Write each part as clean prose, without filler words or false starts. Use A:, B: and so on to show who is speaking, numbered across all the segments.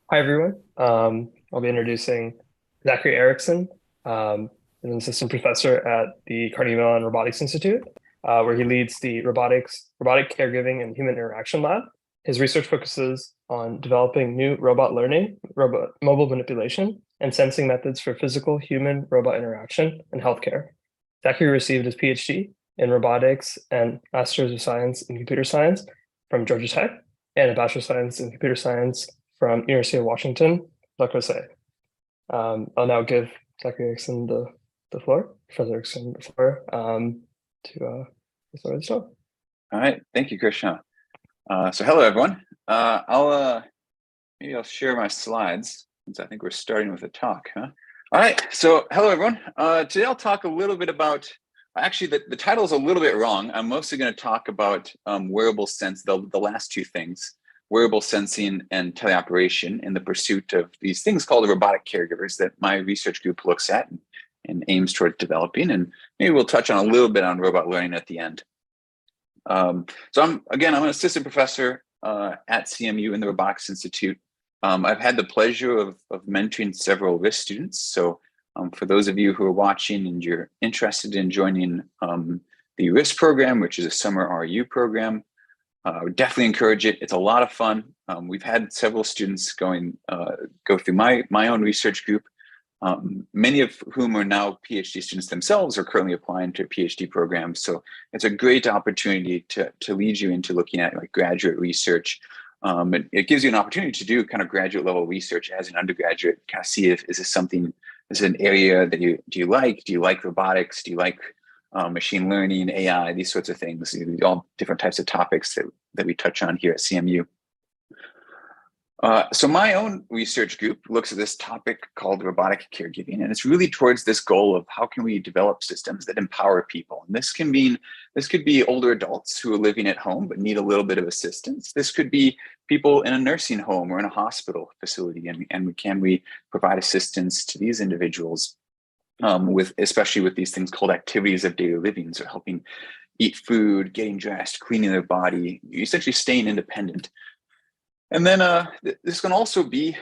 A: Hi, everyone. I'll be introducing Zackory Erickson, an assistant professor at the Carnegie Mellon Robotics Institute, where he leads the Robotic Caregiving and Human Interaction Lab. His research focuses on developing new robot learning, mobile manipulation, and sensing methods for physical human-robot interaction in healthcare. Zackory received his PhD in robotics and Master's of Science in Computer Science from Georgia Tech and a Bachelor of Science in Computer Science from University of Washington, Crosse. I'll now give Zackory Erickson the floor, Professor Erickson the floor, to start the show.
B: All right, thank you, Krishna. So hello, everyone. Maybe I'll share my slides since I think we're starting with a talk, huh? All right, so hello, everyone. Today I'll talk a little bit about, actually the title is a little bit wrong. I'm mostly going to talk about wearable sense, the last two things, wearable sensing and teleoperation in the pursuit of these things called robotic caregivers that my research group looks at and aims towards developing. And maybe we'll touch on a little bit on robot learning at the end. So I'm an assistant professor at CMU in the Robotics Institute. I've had the pleasure of mentoring several RIS students. So for those of you who are watching and you're interested in joining the RIS program, which is a summer RU program, I would definitely encourage it. It's a lot of fun. We've had several students go through my own research group, many of whom are now PhD students themselves or currently applying to PhD programs. So it's a great opportunity to lead you into looking at like graduate research. It gives you an opportunity to do kind of graduate level research as an undergraduate, kind of see if is this an area that do you like? Do you like robotics? Do you like machine learning, AI, these sorts of things, all different types of topics that we touch on here at CMU. So my own research group looks at this topic called robotic caregiving, and it's really towards this goal of how can we develop systems that empower people. And this could be older adults who are living at home but need a little bit of assistance. This could be people in a nursing home or in a hospital facility, and can we provide assistance to these individuals especially with these things called activities of daily living, so helping eat food, getting dressed, cleaning their body, essentially staying independent. And then this can also be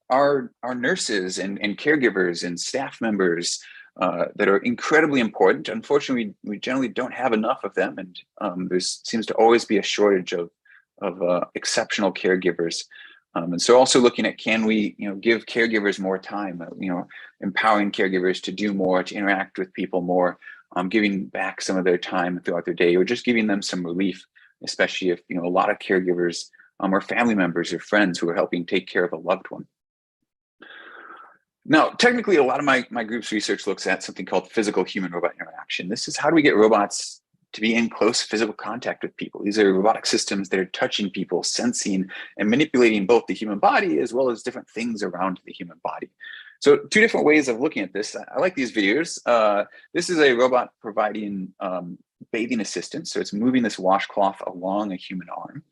B: our nurses and caregivers and staff members that are incredibly important. Unfortunately, we generally don't have enough of them, and there seems to always be a shortage of exceptional caregivers. And so also looking at, can we give caregivers more time, empowering caregivers to do more, to interact with people more, giving back some of their time throughout their day, or just giving them some relief, especially if a lot of caregivers are family members or friends who are helping take care of a loved one. Now, technically, a lot of my group's research looks at something called physical human-robot interaction. This is how do we get robots to be in close physical contact with people. These are robotic systems that are touching people, sensing and manipulating both the human body as well as different things around the human body. So two different ways of looking at this. I like these videos. This is a robot providing bathing assistance. So it's moving this washcloth along a human arm.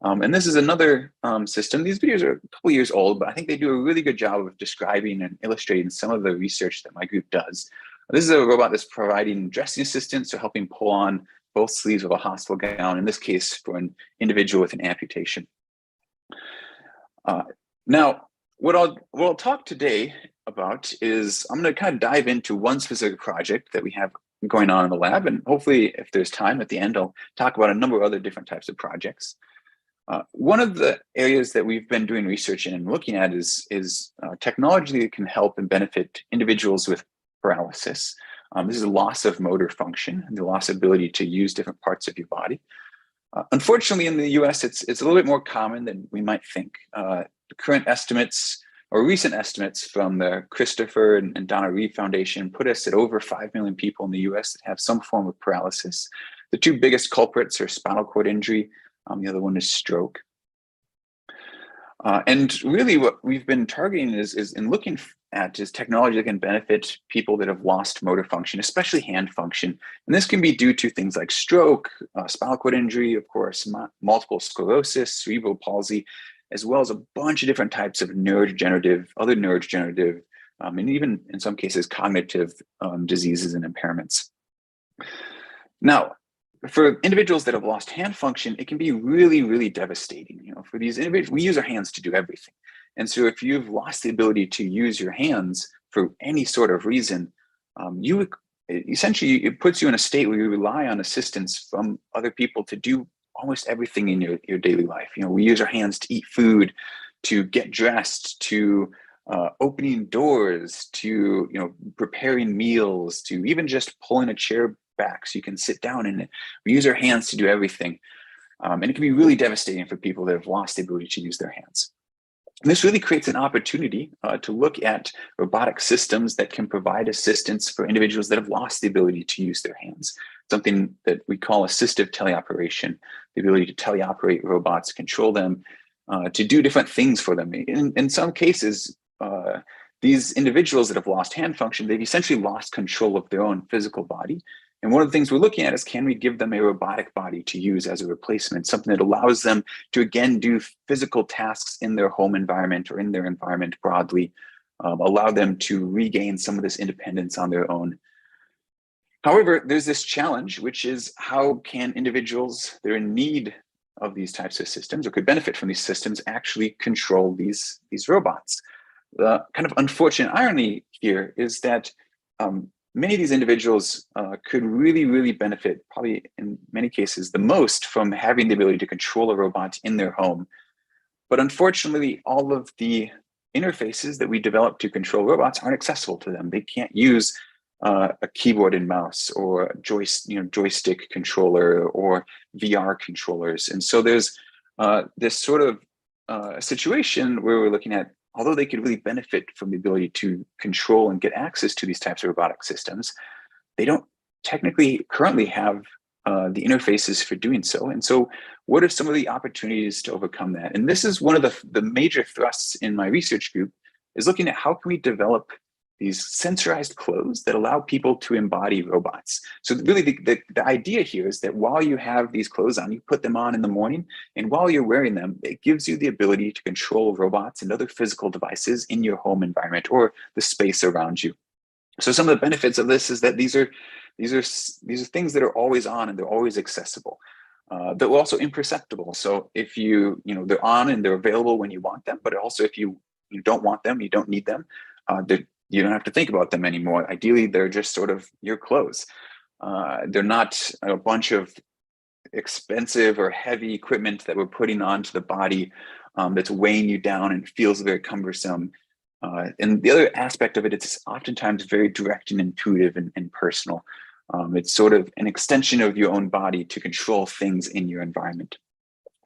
B: And this is another system. These videos are a couple years old, but I think they do a really good job of describing and illustrating some of the research that my group does. This is a robot that's providing dressing assistance, so helping pull on both sleeves of a hospital gown, in this case for an individual with an amputation. Now, what I'll talk today about is I'm going to kind of dive into one specific project that we have going on in the lab, and hopefully if there's time at the end, I'll talk about a number of other different types of projects. One of the areas that we've been doing research in and looking at is technology that can help and benefit individuals with paralysis. This is a loss of motor function and the loss of ability to use different parts of your body. Unfortunately, in the US, it's a little bit more common than we might think. The current estimates or recent estimates from the Christopher and Donna Reeve Foundation put us at over 5 million people in the US that have some form of paralysis. The two biggest culprits are spinal cord injury. The other one is stroke. And really what we've been targeting is in looking at is technology that can benefit people that have lost motor function, especially hand function. And this can be due to things like stroke, spinal cord injury, of course, multiple sclerosis, cerebral palsy, as well as a bunch of different types of neurodegenerative, and even in some cases, cognitive diseases and impairments. Now, for individuals that have lost hand function, it can be really, really devastating. For these individuals, we use our hands to do everything. And so if you've lost the ability to use your hands for any sort of reason, essentially it puts you in a state where you rely on assistance from other people to do almost everything in your daily life. We use our hands to eat food, to get dressed, to opening doors, to preparing meals, to even just pulling a chair back so you can sit down in it. We use our hands to do everything. And it can be really devastating for people that have lost the ability to use their hands. And this really creates an opportunity to look at robotic systems that can provide assistance for individuals that have lost the ability to use their hands. Something that we call assistive teleoperation, the ability to teleoperate robots, control them, to do different things for them. In some cases, these individuals that have lost hand function, they've essentially lost control of their own physical body. And one of the things we're looking at is, can we give them a robotic body to use as a replacement, something that allows them to, again, do physical tasks in their home environment or in their environment broadly, allow them to regain some of this independence on their own. However, there's this challenge, which is how can individuals that are in need of these types of systems or could benefit from these systems actually control these robots? The kind of unfortunate irony here is that many of these individuals could really, really benefit, probably in many cases the most, from having the ability to control a robot in their home. But unfortunately, all of the interfaces that we develop to control robots aren't accessible to them. They can't use a keyboard and mouse or a joystick controller or VR controllers. And so there's this sort of situation where we're looking at, although they could really benefit from the ability to control and get access to these types of robotic systems, they don't technically currently have the interfaces for doing so. And so what are some of the opportunities to overcome that? And this is one of the major thrusts in my research group, is looking at how can we develop these sensorized clothes that allow people to embody robots. So really the idea here is that while you have these clothes on, you put them on in the morning, and while you're wearing them, it gives you the ability to control robots and other physical devices in your home environment or the space around you. So some of the benefits of this is that these are things that are always on and they're always accessible. That are also imperceptible. So if they're on and they're available when you want them, but also if you don't want them, you don't need them, you don't have to think about them anymore. Ideally, they're just sort of your clothes. They're not a bunch of expensive or heavy equipment that we're putting onto the body that's weighing you down and feels very cumbersome. And the other aspect of it, it's oftentimes very direct and intuitive and personal. It's sort of an extension of your own body to control things in your environment.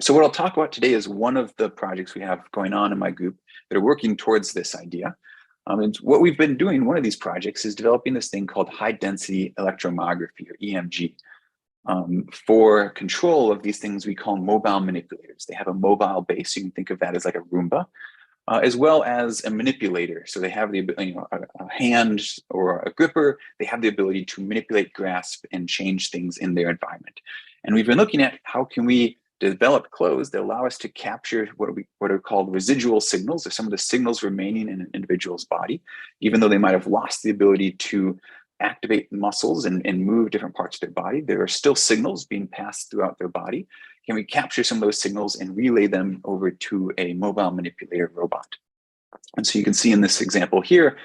B: So what I'll talk about today is one of the projects we have going on in my group that are working towards this idea. And what we've been doing, one of these projects, is developing this thing called high density electromyography, or EMG, for control of these things we call mobile manipulators. They have a mobile base. You can think of that as like a Roomba, as well as a manipulator. So they have the a hand or a gripper. They have the ability to manipulate, grasp, and change things in their environment. And we've been looking at how can we develop clothes that allow us to capture what are called residual signals, or some of the signals remaining in an individual's body, even though they might have lost the ability to activate muscles and move different parts of their body. There are still signals being passed throughout their body. Can we capture some of those signals and relay them over to a mobile manipulator robot? And so you can see in this example here,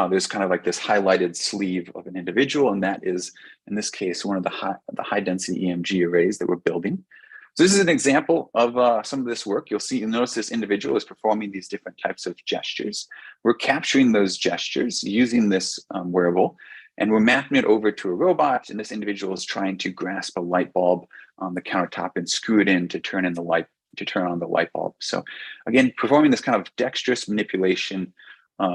B: there's kind of like this highlighted sleeve of an individual, and that is, in this case, one of the high density EMG arrays that we're building. So this is an example of some of this work. You'll notice this individual is performing these different types of gestures. We're capturing those gestures using this wearable, and we're mapping it over to a robot. And this individual is trying to grasp a light bulb on the countertop and screw it in to turn on the light bulb. So again, performing this kind of dexterous manipulation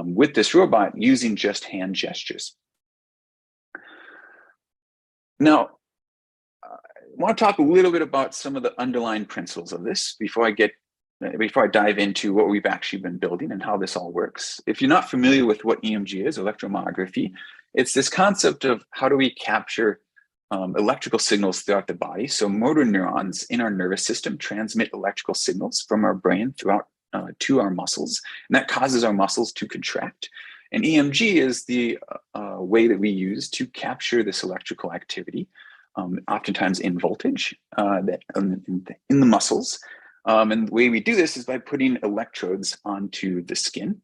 B: with this robot using just hand gestures. Now, I want to talk a little bit about some of the underlying principles of this before I dive into what we've actually been building and how this all works. If you're not familiar with what EMG is, electromyography, it's this concept of how do we capture electrical signals throughout the body. So motor neurons in our nervous system transmit electrical signals from our brain throughout to our muscles, and that causes our muscles to contract. And EMG is the way that we use to capture this electrical activity, oftentimes in voltage in the muscles, And the way we do this is by putting electrodes onto the skin.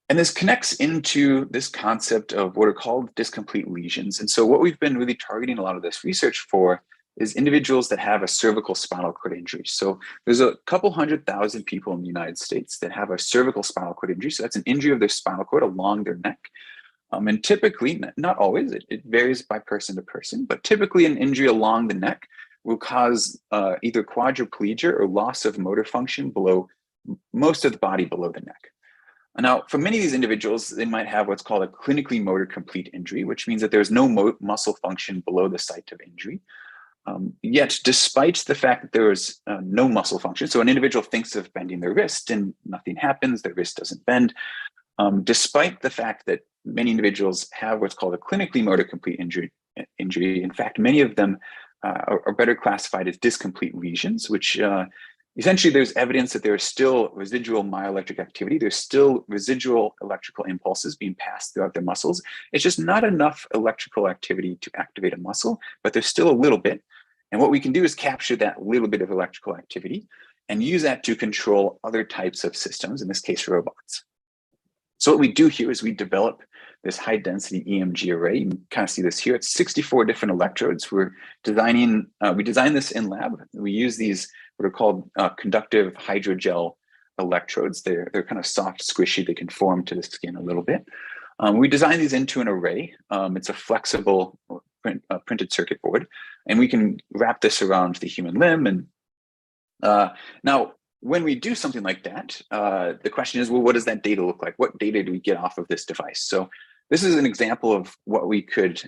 B: And this connects into this concept of what are called discomplete lesions. And so what we've been really targeting a lot of this research for is individuals that have a cervical spinal cord injury. So there's a couple 100,000 people in the United States that have a cervical spinal cord injury. So that's an injury of their spinal cord along their neck. And typically, not always, it varies by person to person, but typically an injury along the neck will cause either quadriplegia or loss of motor function below most of the body below the neck. Now, for many of these individuals, they might have what's called a clinically motor complete injury, which means that there's no muscle function below the site of injury. Yet, despite the fact that there is no muscle function, so an individual thinks of bending their wrist and nothing happens, their wrist doesn't bend, despite the fact that many individuals have what's called a clinically motor complete injury, in fact, many of them are better classified as discomplete lesions, which essentially there's evidence that there is still residual myoelectric activity. There's still residual electrical impulses being passed throughout their muscles. It's just not enough electrical activity to activate a muscle, but there's still a little bit. And what we can do is capture that little bit of electrical activity and use that to control other types of systems, in this case, robots. So what we do here is we develop this high density EMG array. You can kind of see this here. It's 64 different electrodes. We designed this in lab. We use these what are called conductive hydrogel electrodes. They're kind of soft, squishy. They can form to the skin a little bit. We designed these into an array. It's a flexible printed circuit board, and we can wrap this around the human limb. And now, when we do something like that, the question is, well, what does that data look like? What data do we get off of this device? So this is an example of what we could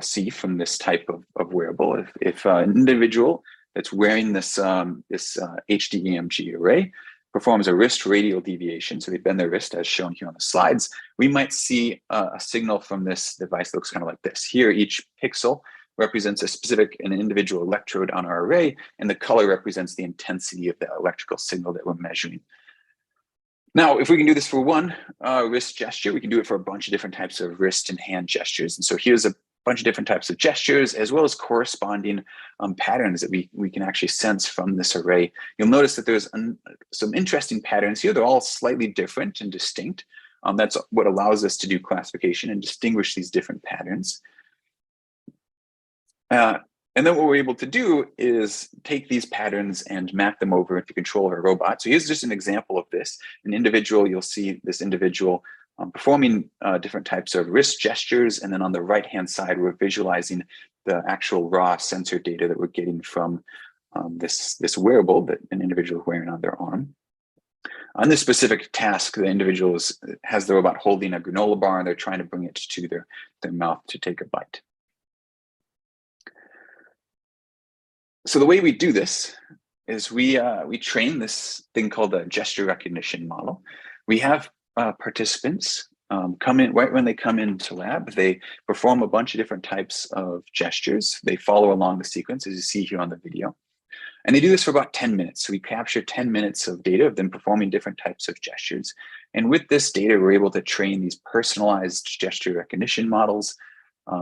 B: see from this type of wearable. If an individual that's wearing this HDEMG array performs a wrist radial deviation, so they bend their wrist as shown here on the slides, we might see a signal from this device that looks kind of like this. Here, each pixel represents an individual electrode on our array, and the color represents the intensity of the electrical signal that we're measuring. Now, if we can do this for one wrist gesture, we can do it for a bunch of different types of wrist and hand gestures. And so here's a bunch of different types of gestures, as well as corresponding patterns that we can actually sense from this array. You'll notice that there's some interesting patterns here. They're all slightly different and distinct. That's what allows us to do classification and distinguish these different patterns. And then what we're able to do is take these patterns and map them over into control of a robot. So here's just an example of this. An individual, you'll see this individual performing different types of wrist gestures. And then on the right-hand side, we're visualizing the actual raw sensor data that we're getting from this wearable that an individual is wearing on their arm. On this specific task, the individual has the robot holding a granola bar, and they're trying to bring it to their mouth to take a bite. So the way we do this is we train this thing called a gesture recognition model. We have participants come in right when they come into lab. They perform a bunch of different types of gestures. They follow along the sequence, as you see here on the video. And they do this for about 10 minutes. So we capture 10 minutes of data of them performing different types of gestures. And with this data, we're able to train these personalized gesture recognition models.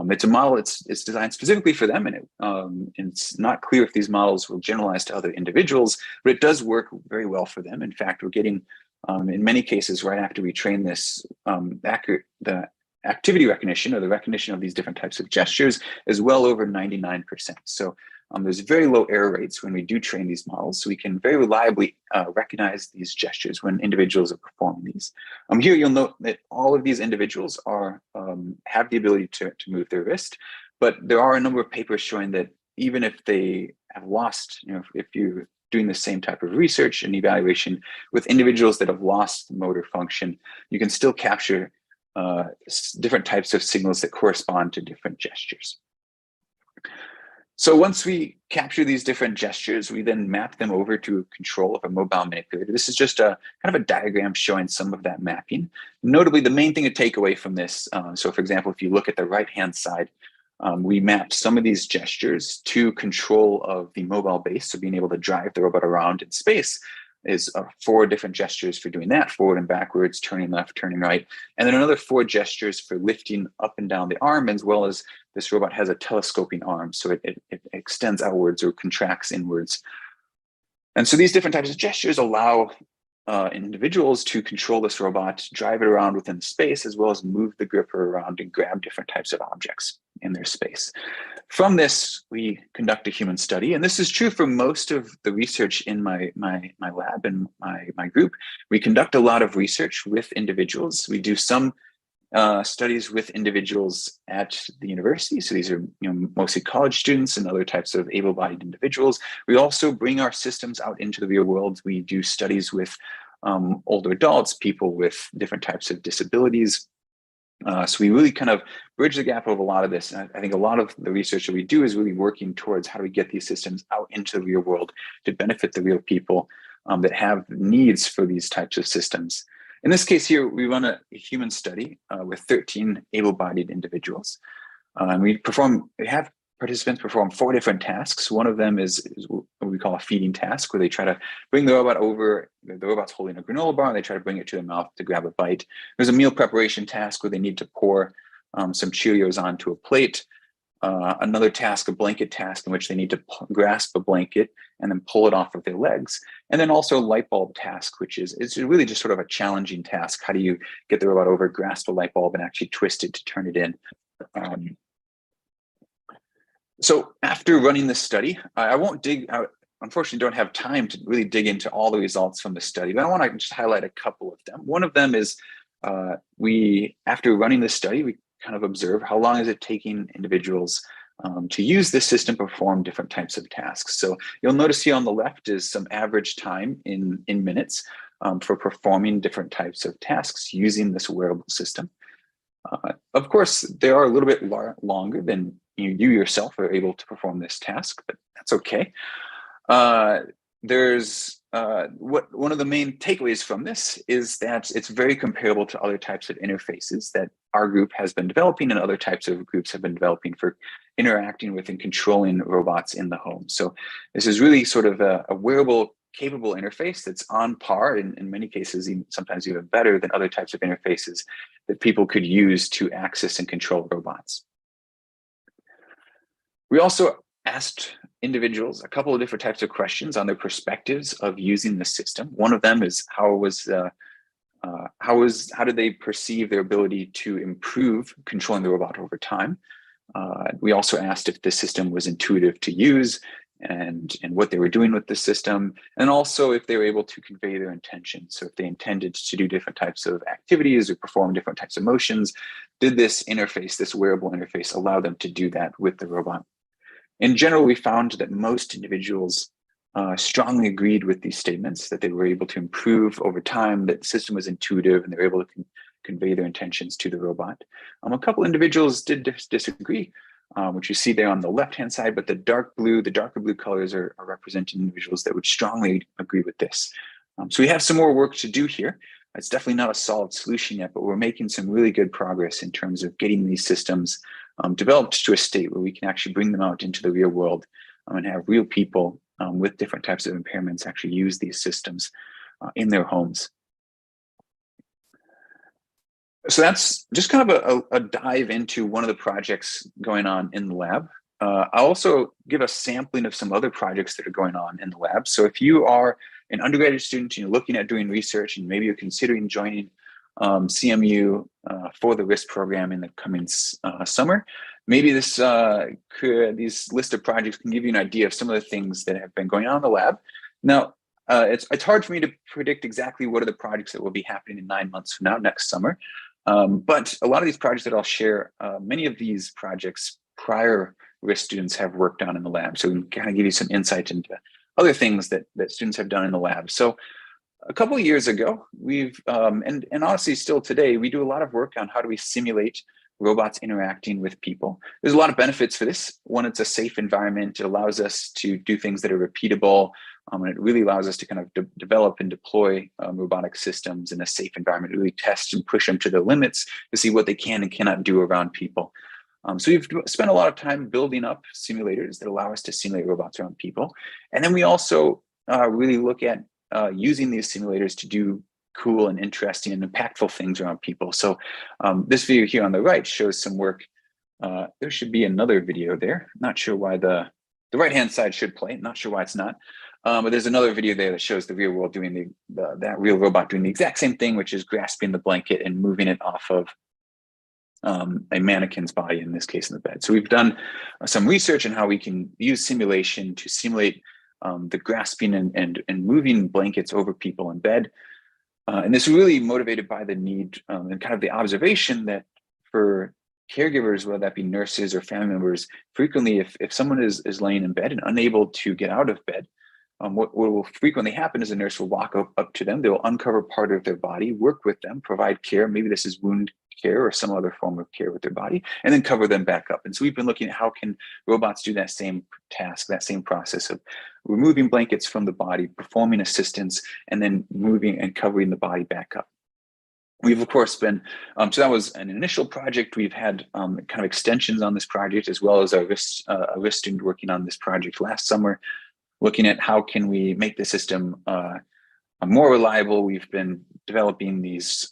B: It's a model it's designed specifically for them, and it's not clear if these models will generalize to other individuals, but it does work very well for them. In fact, we're getting, in many cases, right after we train this, the activity recognition, or the recognition of these different types of gestures, is well over 99%. So there's very low error rates when we do train these models, so we can very reliably recognize these gestures when individuals are performing these. Here you'll note that all of these individuals have the ability to move their wrist, but there are a number of papers showing that even if they have lost, if you're doing the same type of research and evaluation with individuals that have lost motor function, you can still capture different types of signals that correspond to different gestures. So once we capture these different gestures, we then map them over to control of a mobile manipulator. This is just a kind of a diagram showing some of that mapping. Notably, the main thing to take away from this, so for example, if you look at the right-hand side, we mapped some of these gestures to control of the mobile base, so being able to drive the robot around in space is 4 different gestures for doing that: forward and backwards, turning left, turning right, and then another 4 gestures for lifting up and down the arm, as well as this robot has a telescoping arm, so it extends outwards or contracts inwards. And so these different types of gestures allow individuals to control this robot, drive it around within the space, as well as move the gripper around and grab different types of objects in their space. From this, we conduct a human study, and this is true for most of the research in my lab and my group. We conduct a lot of research with individuals. We do some studies with individuals at the university. So these are mostly college students and other types of able-bodied individuals. We also bring our systems out into the real world. We do studies with older adults, people with different types of disabilities. So we really kind of bridge the gap of a lot of this. And I think a lot of the research that we do is really working towards how do we get these systems out into the real world to benefit the real people that have needs for these types of systems. In this case here, we run a human study with 13 able-bodied individuals. And we have participants perform 4 different tasks. One of them is what we call a feeding task, where they try to bring the robot over. The robot's holding a granola bar, and they try to bring it to their mouth to grab a bite. There's a meal preparation task where they need to pour some Cheerios onto a plate. Another task, a blanket task, in which they need to grasp a blanket and then pull it off of their legs. And then also a light bulb task, which is really just sort of a challenging task. How do you get the robot over, grasp a light bulb, and actually twist it to turn it in? So after running this study, I won't unfortunately don't have time to really dig into all the results from the study, but I want to just highlight a couple of them. One of them is after running this study, we kind of observe how long is it taking individuals to use this system to perform different types of tasks. So you'll notice here on the left is some average time in minutes for performing different types of tasks using this wearable system. Of course, they are a little bit longer than you yourself are able to perform this task, but that's okay. One of the main takeaways from this is that it's very comparable to other types of interfaces that our group has been developing and other types of groups have been developing for interacting with and controlling robots in the home. So this is really sort of a wearable, capable interface that's on par, in many cases, sometimes even better than other types of interfaces that people could use to access and control robots. We also asked individuals a couple of different types of questions on their perspectives of using the system. One of them is how did they perceive their ability to improve controlling the robot over time? We also asked if the system was intuitive to use and what they were doing with the system, and also if they were able to convey their intention. So if they intended to do different types of activities or perform different types of motions, did this interface, this wearable interface, allow them to do that with the robot? In general, we found that most individuals strongly agreed with these statements, that they were able to improve over time, that the system was intuitive, and they were able to convey their intentions to the robot. A couple individuals did disagree, which you see there on the left-hand side, but the darker blue colors are representing individuals that would strongly agree with this. So we have some more work to do here. It's definitely not a solid solution yet, but we're making some really good progress in terms of getting these systems developed to a state where we can actually bring them out into the real world and have real people with different types of impairments actually use these systems in their homes. So that's just kind of a dive into one of the projects going on in the lab. I'll also give a sampling of some other projects that are going on in the lab. So if you are an undergraduate student and you're looking at doing research and maybe you're considering joining CMU for the RISC program in the coming summer, maybe these list of projects can give you an idea of some of the things that have been going on in the lab. Now, it's hard for me to predict exactly what are the projects that will be happening in 9 months from now, next summer. But a lot of these projects that I'll share, many of these projects prior RISC students have worked on in the lab. So we can kind of give you some insight into other things that students have done in the lab. So a couple of years ago, we've, and honestly still today, we do a lot of work on how do we simulate robots interacting with people. There's a lot of benefits for this. One, it's a safe environment. It allows us to do things that are repeatable. And it really allows us to kind of develop and deploy robotic systems in a safe environment, really test and push them to their limits to see what they can and cannot do around people. So we've spent a lot of time building up simulators that allow us to simulate robots around people. And then we also really look at using these simulators to do cool and interesting and impactful things around people. So this video here on the right shows some work. There should be another video there. Not sure why the right-hand side should play. Not sure why it's not. But there's another video there that shows the real world doing that real robot doing the exact same thing, which is grasping the blanket and moving it off of a mannequin's body, in this case in the bed. So we've done some research on how we can use simulation to simulate the grasping and moving blankets over people in bed. And this is really motivated by the need and kind of the observation that for caregivers, whether that be nurses or family members, frequently if someone is laying in bed and unable to get out of bed, what will frequently happen is a nurse will walk up to them, they'll uncover part of their body, work with them, provide care, maybe this is wound care or some other form of care with their body, and then cover them back up. And so we've been looking at how can robots do that same task, that same process of removing blankets from the body, performing assistance, and then moving and covering the body back up. We've of course been, so that was an initial project. We've had kind of extensions on this project, as well as our student working on this project last summer, looking at how can we make the system more reliable. We've been developing these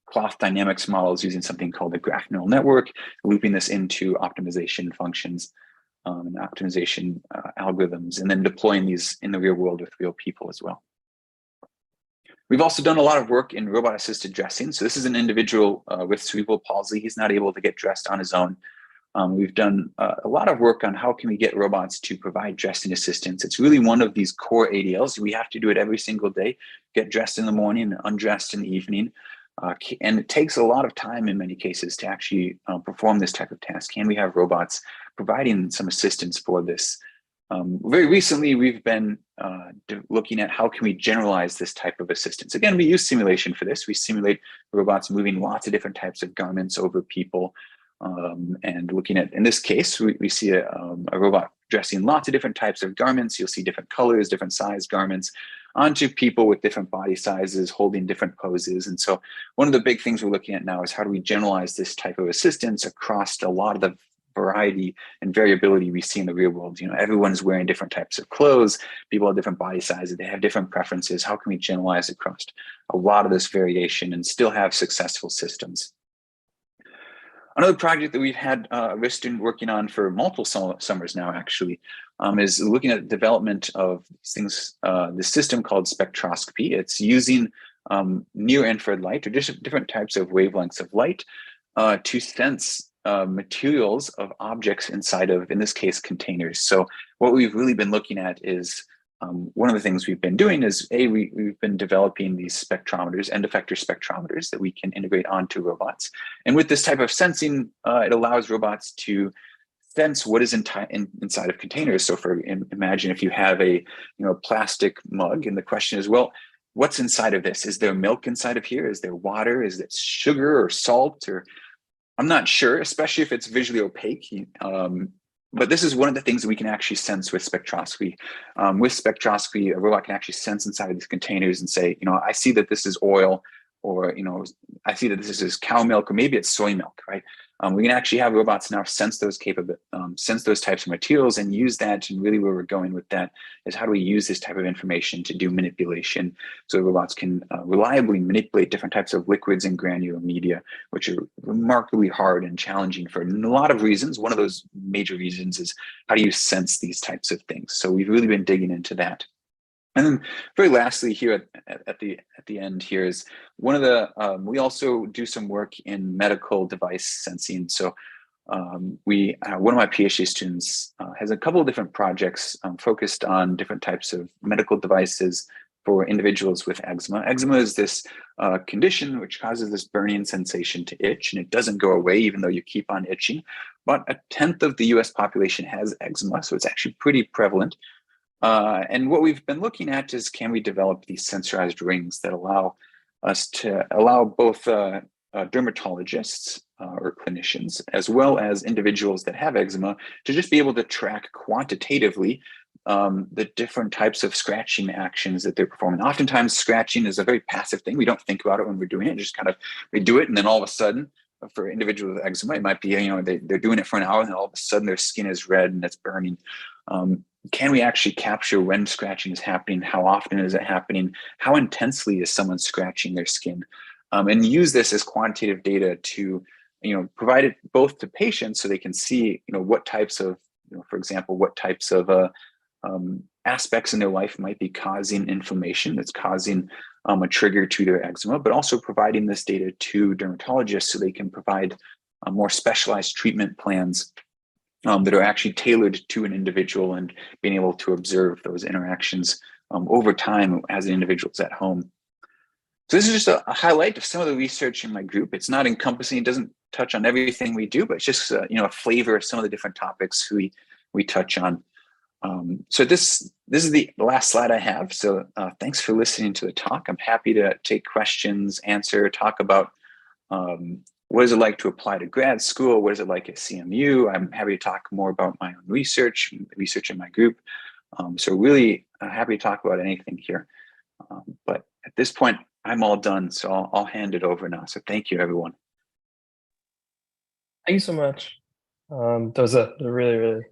B: cloth dynamics models using something called the graph neural network, looping this into optimization functions and optimization algorithms, and then deploying these in the real world with real people as well. We've also done a lot of work in robot-assisted dressing. So this is an individual with cerebral palsy. He's not able to get dressed on his own. We've done a lot of work on how can we get robots to provide dressing assistance. It's really one of these core ADLs. We have to do it every single day, get dressed in the morning and undressed in the evening. And it takes a lot of time in many cases to actually perform this type of task. Can we have robots providing some assistance for this? Very recently, we've been looking at how can we generalize this type of assistance. Again, we use simulation for this. We simulate robots moving lots of different types of garments over people. And looking at, in this case, we see a robot dressing lots of different types of garments. You'll see different colors, different size garments onto people with different body sizes, holding different poses. And so one of the big things we're looking at now is how do we generalize this type of assistance across a lot of the variety and variability we see in the real world. You know, everyone is wearing different types of clothes, people have different body sizes, they have different preferences. How can we generalize across a lot of this variation and still have successful systems? Another project that we've had a student working on for multiple summers now, actually, is looking at the development of these things, this system called spectroscopy. It's using near-infrared light or just different types of wavelengths of light to sense materials of objects inside of, in this case, containers. So what we've really been looking at is one of the things we've been doing is we've been developing these spectrometers, end effector spectrometers that we can integrate onto robots. And with this type of sensing, it allows robots to sense what is inside of containers. So imagine if you have a plastic mug, and the question is, well, what's inside of this? Is there milk inside of here? Is there water? Is it sugar or salt? Or I'm not sure, especially if it's visually opaque. But this is one of the things that we can actually sense with spectroscopy. With spectroscopy, a robot can actually sense inside of these containers and say, I see that this is oil, or I see that this is cow milk, or maybe it's soy milk, right? We can actually have robots now sense those sense those types of materials and use that. And really where we're going with that is how do we use this type of information to do manipulation so robots can reliably manipulate different types of liquids and granular media, which are remarkably hard and challenging for a lot of reasons. One of those major reasons is how do you sense these types of things? So we've really been digging into that. And then very lastly here at the end here is one of the, we also do some work in medical device sensing. So one of my PhD students has a couple of different projects focused on different types of medical devices for individuals with eczema. Eczema is this condition which causes this burning sensation to itch, and it doesn't go away even though you keep on itching. But 1/10 of the US population has eczema, so it's actually pretty prevalent. And what we've been looking at is, can we develop these sensorized rings that allow us to allow both dermatologists or clinicians, as well as individuals that have eczema, to just be able to track quantitatively the different types of scratching actions that they're performing. Oftentimes, scratching is a very passive thing. We don't think about it when we're doing it. Just kind of, we do it, and then all of a sudden, for individuals with eczema, it might be, they're doing it for an hour, and then all of a sudden their skin is red and it's burning. Can we actually capture when scratching is happening? How often is it happening? How intensely is someone scratching their skin? And use this as quantitative data to, provide it both to patients so they can see, what types of, for example, what types of aspects in their life might be causing inflammation that's causing a trigger to their eczema, but also providing this data to dermatologists so they can provide more specialized treatment plans that are actually tailored to an individual, and being able to observe those interactions over time as an individual's at home. So this is just a highlight of some of the research in my group. It's not encompassing, it doesn't touch on everything we do, but it's just a flavor of some of the different topics we touch on. So this is the last slide I have. So thanks for listening to the talk. I'm happy to take questions, answer, talk about what is it like to apply to grad school? What is it like at CMU? I'm happy to talk more about my own research in my group. So really happy to talk about anything here. But at this point, I'm all done. So I'll hand it over now. So thank you, everyone.
A: Thank you so much. That was a really, really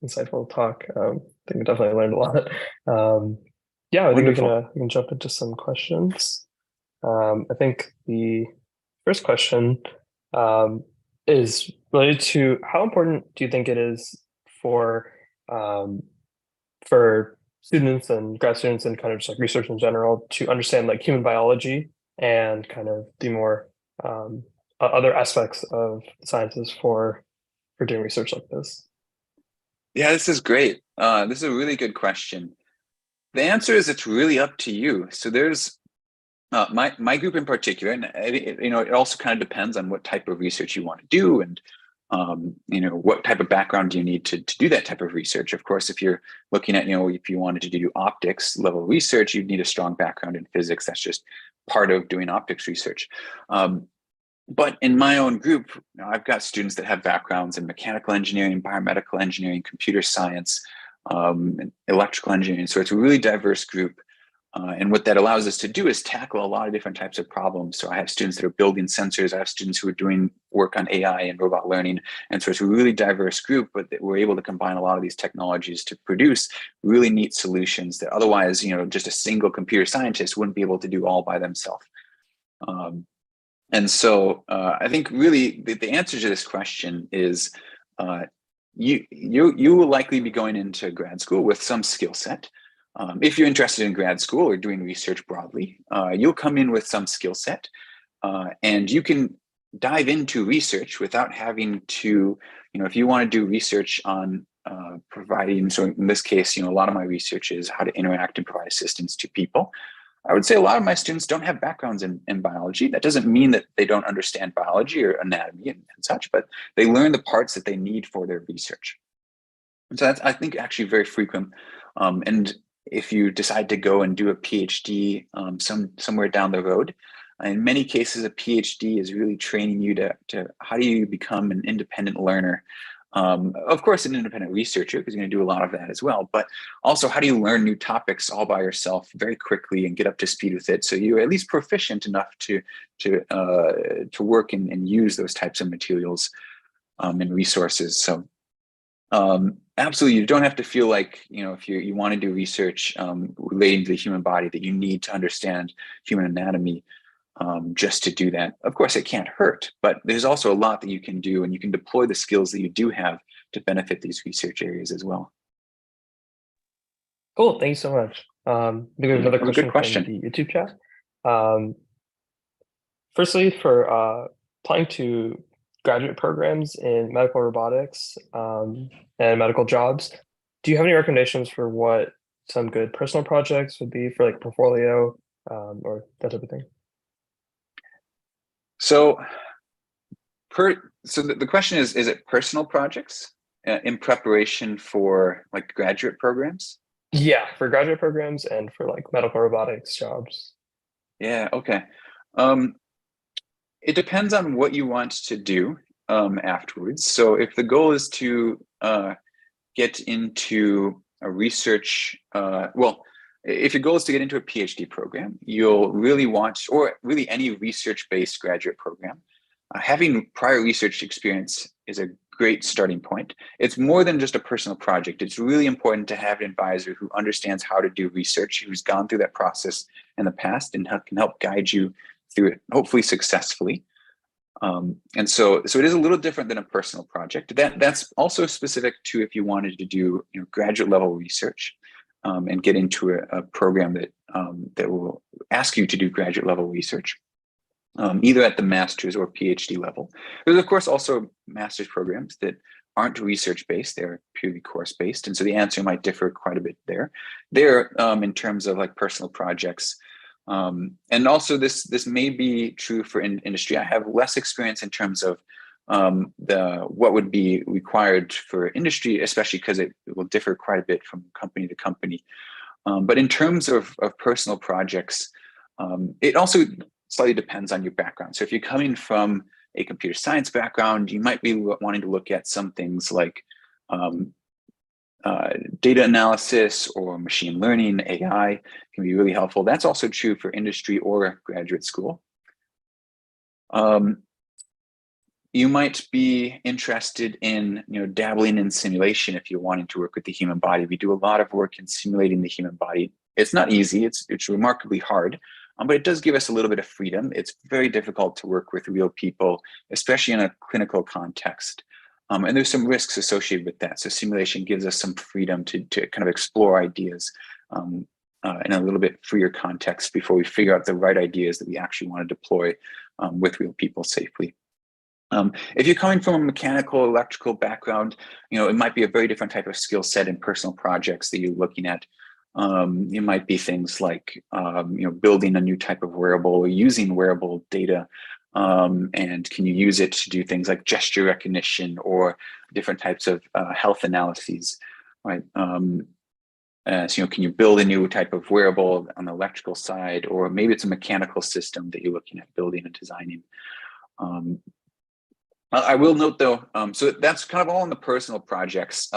A: insightful talk. I think we definitely learned a lot. Yeah, I think we can jump into some questions. I think the first question is related to how important do you think it is for students and grad students and kind of just like research in general to understand like human biology and kind of the more other aspects of sciences for doing research like this?
B: Yeah, this is great. This is a really good question. The answer is it's really up to you. So there's my group in particular, and it also kind of depends on what type of research you want to do, and what type of background do you need to do that type of research. Of course, if you're looking at, if you wanted to do optics level research, you'd need a strong background in physics. That's just part of doing optics research. But in my own group, I've got students that have backgrounds in mechanical engineering, biomedical engineering, computer science, and electrical engineering. So it's a really diverse group. And what that allows us to do is tackle a lot of different types of problems. So I have students that are building sensors. I have students who are doing work on AI and robot learning. And so it's a really diverse group, but we're able to combine a lot of these technologies to produce really neat solutions that otherwise, just a single computer scientist wouldn't be able to do all by themselves. And so I think really the answer to this question is you will likely be going into grad school with some skill set. If you're interested in grad school or doing research broadly, you'll come in with some skill set, and you can dive into research without having to, if you want to do research on providing, so in this case, a lot of my research is how to interact and provide assistance to people. I would say a lot of my students don't have backgrounds in biology. That doesn't mean that they don't understand biology or anatomy and such, but they learn the parts that they need for their research. And so that's, I think, actually very frequent. And if you decide to go and do a PhD somewhere down the road, in many cases, a PhD is really training you to how do you become an independent learner. Of course, an independent researcher, because you're going to do a lot of that as well, but also how do you learn new topics all by yourself very quickly and get up to speed with it, so you're at least proficient enough to work and use those types of materials and resources. So absolutely, you don't have to feel like, if you want to do research relating to the human body, that you need to understand human anatomy just to do that. Of course, it can't hurt, but there's also a lot that you can do, and you can deploy the skills that you do have to benefit these research areas as well.
A: Cool, thank you so much. I think we have another question from the YouTube chat. Firstly, for applying to graduate programs in medical robotics and medical jobs, do you have any recommendations for what some good personal projects would be for like portfolio or that type of thing?
B: So the question is it personal projects in preparation for like graduate programs?
A: Yeah, for graduate programs and for like medical robotics jobs.
B: Yeah, okay. It depends on what you want to do afterwards. So if the goal is to get into a research, if your goal is to get into a PhD program, you'll really want, or really any research-based graduate program, having prior research experience is a great starting point. It's more than just a personal project. It's really important to have an advisor who understands how to do research, who's gone through that process in the past and can help guide you through it, hopefully successfully. And so it is a little different than a personal project. That's also specific to if you wanted to do graduate level research and get into a program that will ask you to do graduate level research, either at the master's or PhD level. There's of course also master's programs that aren't research based; they're purely course based, and so the answer might differ quite a bit there. In terms of like personal projects. And also this may be true for industry. I have less experience in terms of what would be required for industry, especially because it will differ quite a bit from company to company. But in terms of personal projects, it also slightly depends on your background. So if you're coming from a computer science background, you might be wanting to look at some things like data analysis or machine learning, AI can be really helpful. That's also true for industry or graduate school. You might be interested in dabbling in simulation if you're wanting to work with the human body. We do a lot of work in simulating the human body. It's not easy, it's remarkably hard, but it does give us a little bit of freedom. It's very difficult to work with real people, especially in a clinical context. And there's some risks associated with that. So simulation gives us some freedom to kind of explore ideas in a little bit freer context before we figure out the right ideas that we actually want to deploy with real people safely. If you're coming from a mechanical, electrical background, it might be a very different type of skill set in personal projects that you're looking at. It might be things like, building a new type of wearable or using wearable data. And can you use it to do things like gesture recognition or different types of health analyses, right? So, can you build a new type of wearable on the electrical side, or maybe it's a mechanical system that you're looking at building and designing. I will note though, so that's kind of all in the personal projects.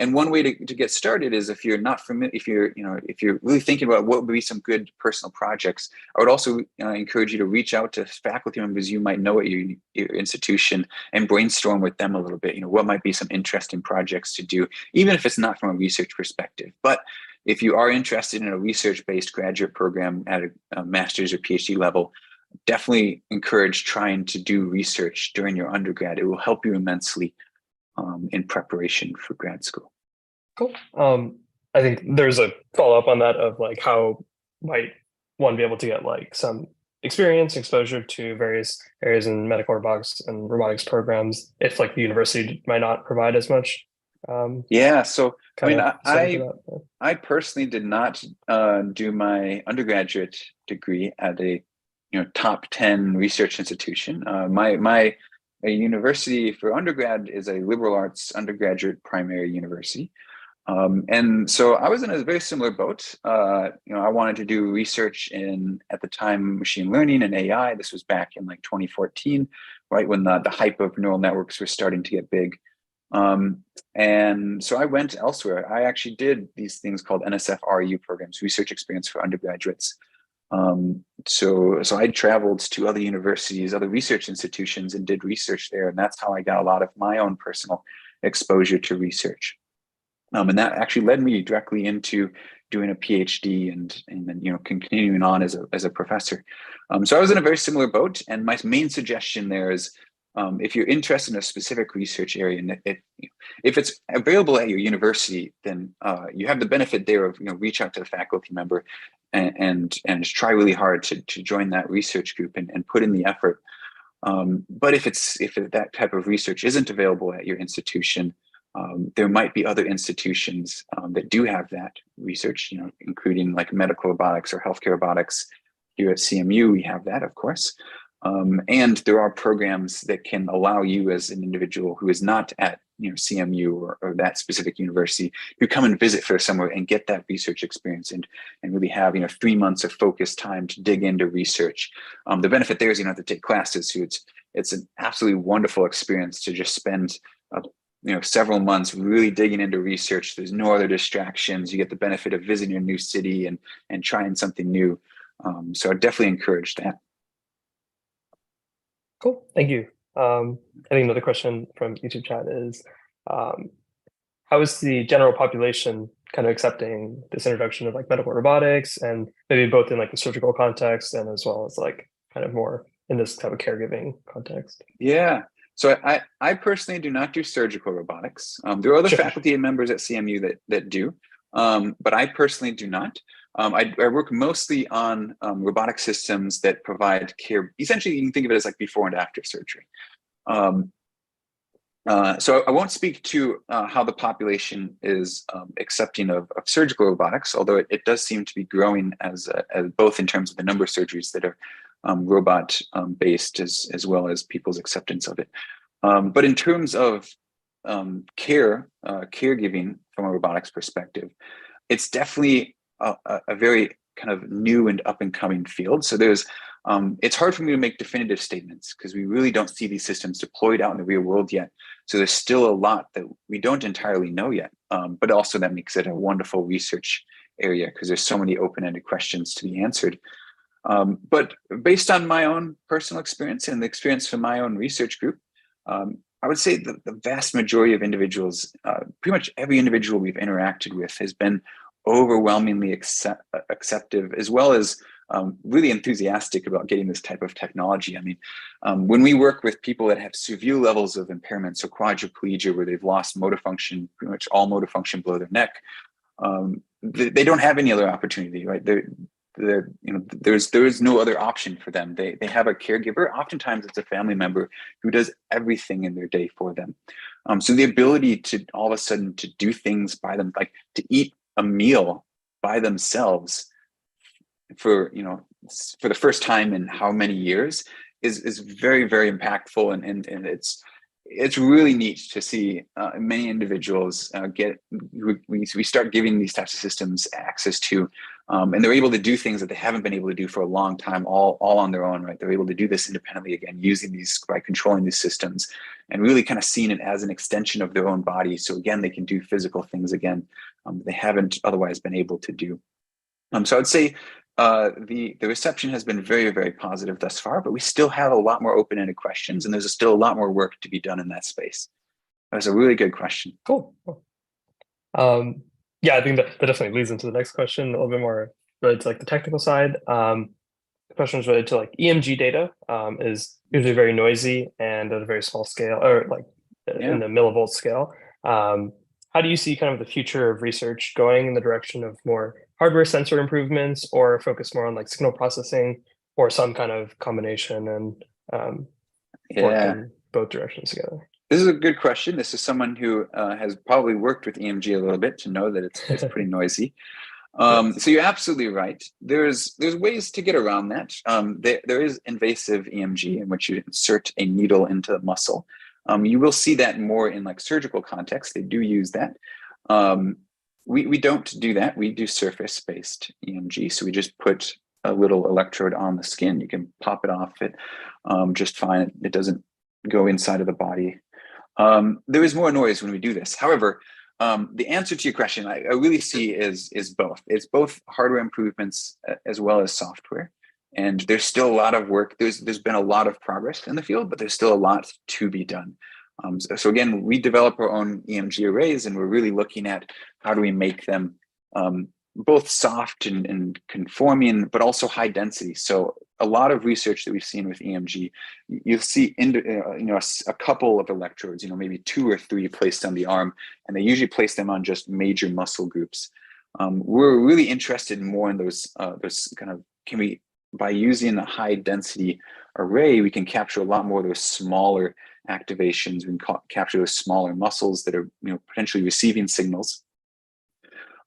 B: And one way to get started is if you're not familiar, if you're really thinking about what would be some good personal projects, I would also encourage you to reach out to faculty members you might know at your institution and brainstorm with them a little bit. What might be some interesting projects to do, even if it's not from a research perspective. But if you are interested in a research-based graduate program at a master's or PhD level, definitely encourage trying to do research during your undergrad. It will help you immensely in preparation for grad school.
A: Cool. I think there's a follow-up on that of like how might one be able to get like some experience, exposure to various areas in medical robotics and robotics programs if like the university might not provide as much.
B: Yeah, so I mean,
A: I
B: personally did not do my undergraduate degree at a top 10 research institution. My university for undergrad is a liberal arts undergraduate primary university. And so I was in a very similar boat. I wanted to do research in, at the time, machine learning and AI. This was back in like 2014, right when the hype of neural networks was starting to get big. And so I went elsewhere. I actually did these things called NSF-RU programs, research experience for undergraduates. So I traveled to other universities, other research institutions, and did research there. And that's how I got a lot of my own personal exposure to research. And that actually led me directly into doing a PhD and then continuing on as a professor. So I was in a very similar boat. And my main suggestion there is, if you're interested in a specific research area, and if it's available at your university, then you have the benefit there of reach out to the faculty member and try really hard to join that research group and put in the effort. But if that type of research isn't available at your institution, there might be other institutions that do have that research, including like medical robotics or healthcare robotics. Here at CMU, we have that, of course. And there are programs that can allow you as an individual who is not at CMU or that specific university to come and visit for summer and get that research experience and really have 3 months of focused time to dig into research. The benefit there is you don't have to take classes, so it's an absolutely wonderful experience to just spend several months really digging into research. There's no other distractions. You get the benefit of visiting a new city and trying something new. So I definitely encourage that.
A: Cool, thank you. I think another question from YouTube chat is, how is the general population kind of accepting this introduction of like medical robotics, and maybe both in like the surgical context and as well as like kind of more in this type of caregiving context?
B: Yeah. So I personally do not do surgical robotics. There are other
A: Sure.
B: faculty and members at CMU that do, but I personally do not. I work mostly on robotic systems that provide care. Essentially, you can think of it as like before and after surgery. So I won't speak to how the population is accepting of surgical robotics, although it does seem to be growing as both in terms of the number of surgeries that are robot based as well as people's acceptance of it. But in terms of caregiving from a robotics perspective, it's definitely a very kind of new and up and coming field. So there's it's hard for me to make definitive statements because we really don't see these systems deployed out in the real world yet. So there's still a lot that we don't entirely know yet, but also that makes it a wonderful research area because there's so many open-ended questions to be answered. But based on my own personal experience and the experience from my own research group, I would say that the vast majority of individuals, pretty much every individual we've interacted with has been overwhelmingly acceptive, as well as really enthusiastic about getting this type of technology. I mean, when we work with people that have severe levels of impairment, so quadriplegia, where they've lost motor function, pretty much all motor function below their neck, they don't have any other opportunity, right? There's no other option for them. They have a caregiver. Oftentimes it's a family member who does everything in their day for them. So the ability to all of a sudden to do things by them, like to eat a meal by themselves for the first time in how many years is very, very impactful, and it's really neat to see many individuals we start giving these types of systems access to, and they're able to do things that they haven't been able to do for a long time, all on their own, right? They're able to do this independently again, using these by controlling these systems, and really kind of seeing it as an extension of their own body. So again, they can do physical things again they haven't otherwise been able to do. So I would say the reception has been very, very positive thus far, but we still have a lot more open-ended questions, and there's still a lot more work to be done in that space. That's a really good question.
A: Cool. Yeah, I think that definitely leads into the next question, a little bit more related to like the technical side. The question is related to like EMG data is usually very noisy and at a very small scale, or like in the millivolt scale. How do you see kind of the future of research going in the direction of more hardware sensor improvements, or focus more on like signal processing, or some kind of combination and work in both directions together?
B: This is a good question. This is someone who has probably worked with EMG a little bit to know that it's pretty noisy. So you're absolutely right. There's ways to get around that. There is invasive EMG in which you insert a needle into the muscle. You will see that more in like surgical context. They do use that. We don't do that. We do surface-based EMG. So we just put a little electrode on the skin. You can pop it off it just fine. It doesn't go inside of the body. There is more noise when we do this. However, the answer to your question, I really see is both. It's both hardware improvements as well as software. And there's still a lot of work. There's been a lot of progress in the field, but there's still a lot to be done. So again, we develop our own EMG arrays, and we're really looking at how do we make them both soft and conforming, but also high density. So a lot of research that we've seen with EMG, you'll see a couple of electrodes, maybe 2 or 3 placed on the arm, and they usually place them on just major muscle groups. We're really interested more in those kind of, by using a high density array, we can capture a lot more of those smaller activations. We can capture those smaller muscles that are potentially receiving signals.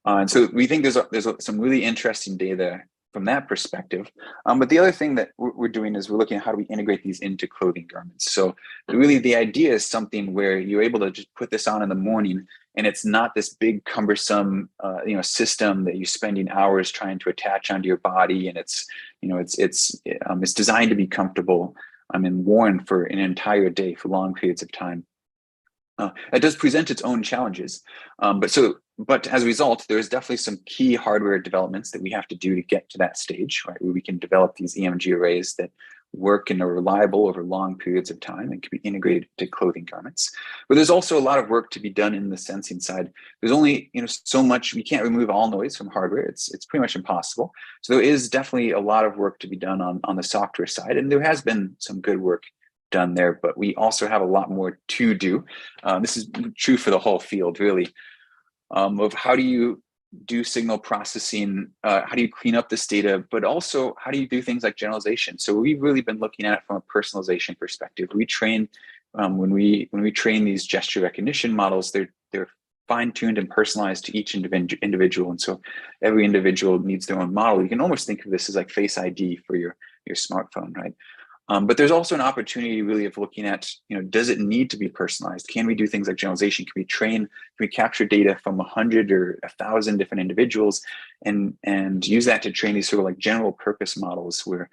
B: And so we think there's some really interesting data from that perspective. But the other thing that we're doing is we're looking at how do we integrate these into clothing garments. So really the idea is something where you're able to just put this on in the morning, and it's not this big cumbersome system that you're spending hours trying to attach onto your body, and it's designed to be comfortable and worn for an entire day for long periods of time. It does present its own challenges, but as a result, there is definitely some key hardware developments that we have to do to get to that stage, right, where we can develop these EMG arrays that work and are reliable over long periods of time and can be integrated into clothing garments. But there's also a lot of work to be done in the sensing side. There's only so much, we can't remove all noise from hardware. It's pretty much impossible. So there is definitely a lot of work to be done on the software side, and there has been some good work done there, but we also have a lot more to do. This is true for the whole field, really, of how do you do signal processing, how do you clean up this data, but also how do you do things like generalization. So we've really been looking at it from a personalization perspective. We train, when we train these gesture recognition models, they're fine-tuned and personalized to each individual. And so every individual needs their own model. You can almost think of this as like Face ID for your smartphone, right? But there's also an opportunity really of looking at, does it need to be personalized? Can we do things like generalization? Can we capture data from 100 or 1,000 different individuals and use that to train these sort of like general purpose models where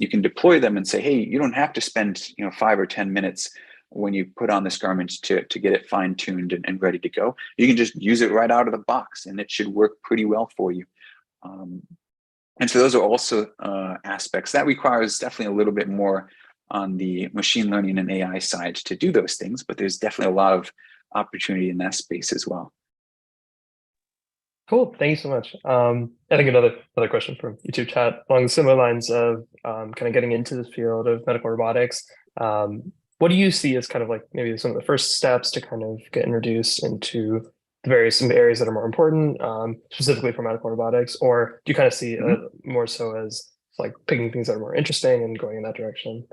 B: you can deploy them and say, hey, you don't have to spend 5 or 10 minutes when you put on this garment to get it fine-tuned and ready to go. You can just use it right out of the box and it should work pretty well for you. And so those are also aspects that requires definitely a little bit more on the machine learning and AI side to do those things, but there's definitely a lot of opportunity in that space as well.
A: Cool, thank you so much. I think another question from YouTube chat along the similar lines of kind of getting into the field of medical robotics. What do you see as kind of like maybe some of the first steps to kind of get introduced into the various areas that are more important, specifically for medical robotics, or do you kind of see more so as like picking things that are more interesting and going in that direction?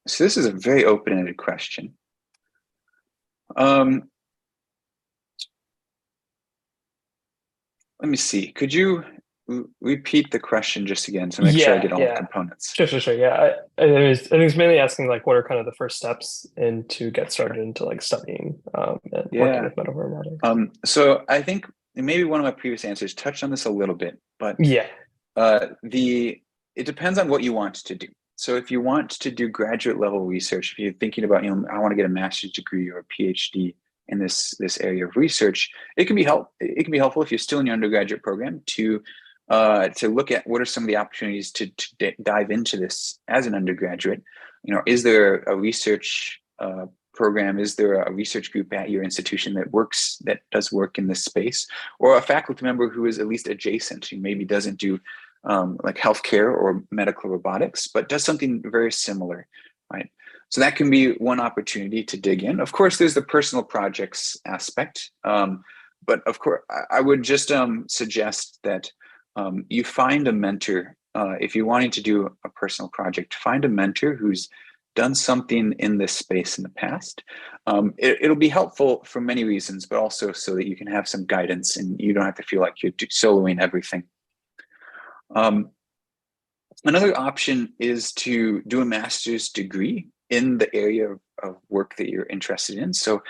B: So this is a very open-ended question. Let me see. Could you repeat the question just again to make sure I get all the components?
A: Sure. Yeah, I think it's mainly asking like what are kind of the first steps to get started into like studying and working with medical robotics.
B: So I think maybe one of my previous answers touched on this a little bit, but it depends on what you want to do. So if you want to do graduate level research, if you're thinking about, I want to get a master's degree or a PhD in this area of research, it can be helpful if you're still in your undergraduate program to look at what are some of the opportunities to dive into this as an undergraduate. Is there a research program? Is there a research group at your institution that does work in this space, or a faculty member who is at least adjacent, who maybe doesn't do like healthcare or medical robotics, but does something very similar, right? So that can be one opportunity to dig in. Of course, there's the personal projects aspect, but of course, I would just suggest that you find a mentor. If you're wanting to do a personal project, find a mentor who's done something in this space in the past. It'll be helpful for many reasons, but also so that you can have some guidance and you don't have to feel like you're soloing everything. Another option is to do a master's degree in the area of work that you're interested in. So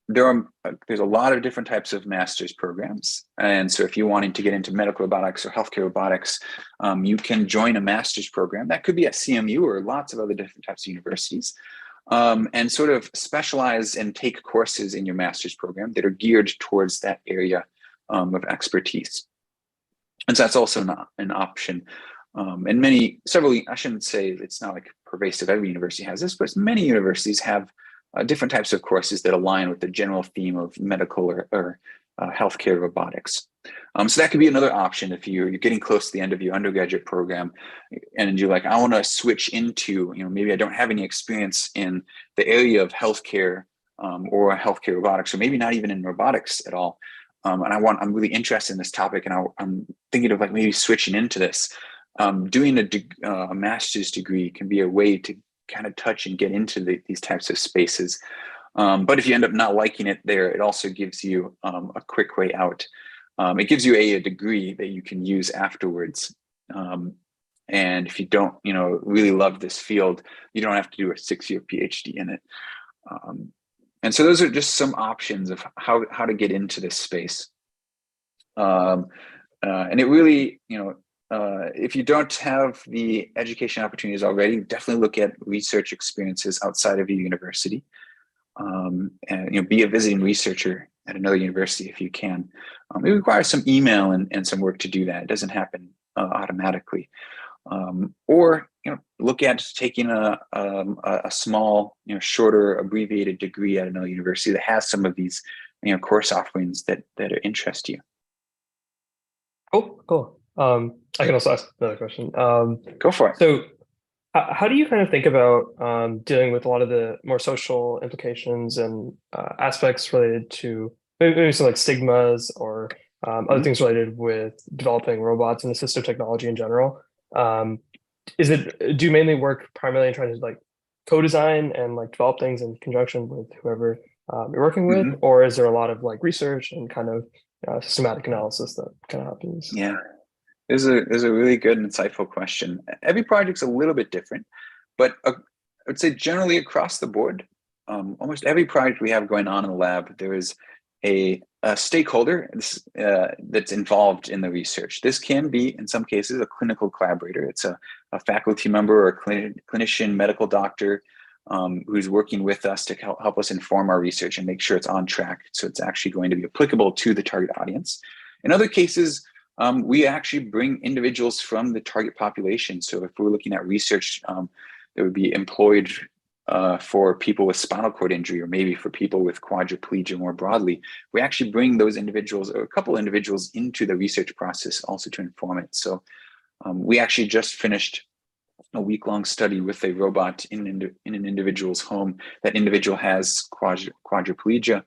B: there's a lot of different types of master's programs. And so if you're wanting to get into medical robotics or healthcare robotics, you can join a master's program. That could be at CMU or lots of other different types of universities, and sort of specialize and take courses in your master's program that are geared towards that area of expertise. And so that's also an option. And I shouldn't say it's not like pervasive, every university has this, but many universities have different types of courses that align with the general theme of medical or healthcare robotics. So that could be another option if you're getting close to the end of your undergraduate program and you're like, I want to switch into, maybe I don't have any experience in the area of healthcare or healthcare robotics, or maybe not even in robotics at all. And I'm really interested in this topic, and I'm thinking of like maybe switching into this. Doing a master's degree can be a way to kind of touch and get into these types of spaces. But if you end up not liking it there, it also gives you a quick way out. It gives you a degree that you can use afterwards. And if you don't, really love this field, you don't have to do a 6-year PhD in it. And so those are just some options of how to get into this space. And it really, if you don't have the education opportunities already, definitely look at research experiences outside of your university. And be a visiting researcher at another university if you can. It requires some email and some work to do that. It doesn't happen automatically. Or look at taking a small, shorter abbreviated degree at another university that has some of these, course offerings that interest you.
A: Cool. I can also ask another question.
B: Go for it.
A: So, how do you kind of think about dealing with a lot of the more social implications and aspects related to maybe some like stigmas or other things related with developing robots and assistive technology in general? Do you mainly work primarily in trying to like co-design and like develop things in conjunction with whoever you're working with, or is there a lot of like research and kind of systematic analysis that kind of happens?
B: Yeah, there's a really good and insightful question. Every project's a little bit different, but I would say generally across the board, almost every project we have going on in the lab, there is a stakeholder that's involved in the research. This can be, in some cases, a clinical collaborator. It's a faculty member or a clinician, medical doctor who's working with us to help us inform our research and make sure it's on track, so it's actually going to be applicable to the target audience. In other cases, we actually bring individuals from the target population. So if we're looking at research that would be employed for people with spinal cord injury, or maybe for people with quadriplegia more broadly, we actually bring those individuals or a couple individuals into the research process also to inform it. So we actually just finished a week-long study with a robot in an individual's home. That individual has quadriplegia,